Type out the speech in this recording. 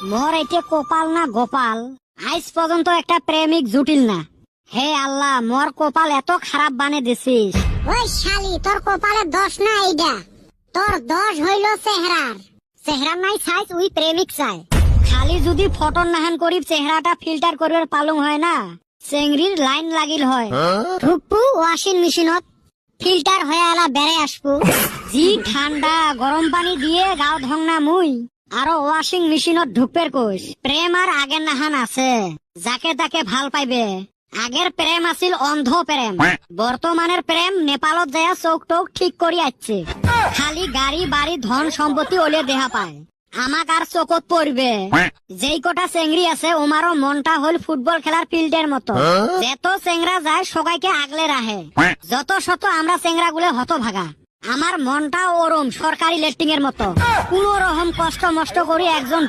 মোর এতে কপাল না গোপাল, আজ পর্যন্ত একটা প্রেমিক জুটিল না। হে আল্লাহ, মোর কপাল এত খারাপ বানে দিছিস। ওই শালি, তোর কপালে দোষ না এইটা, তোর দোষ হইল চেহারার। চেহারা নাই সাইজ, উই প্রেমিক চাই। খালি যদি ফটো নাহান করি চেহারাটা ফিল্টার করিবার পালং হয় না, চেংড়ির লাইন লাগিল হয়। ঢুকবো ওয়াশিং মেশিনত, ফিল্টার হয়ে আলা বেড়ে আসবো। জি ঠান্ডা, গরম পানি দিয়ে গাও ধং না মুই, আরো ওয়াশিং মেশিনত ঢুকবের কোষ। প্রেম আর আগের নাহান আছে, যাকে তাকে ভাল পাইবে। আগের প্রেম আছিল অন্ধ প্রেম, বর্তমানের প্রেম নেপালত যায় চোখ টোক ঠিক করি আসছে। খালি গাড়ি বাড়ি ধন সম্পত্তি ওলে দেহা পায়, আমাক আর চোখত পড়বে। যেই কটা চেংড়ি আছে ওমারও মনটা হল ফুটবল খেলার ফিল্ডের মতো। যত চেংরা যায় সবাইকে আগলে রাখে, যত শত আমরা চেংরা গুলো হতভাগা। আমার মনটা ওরম সরকারি লেট্রিং এর মতো, কোন রকম কষ্ট মষ্ট করি একজন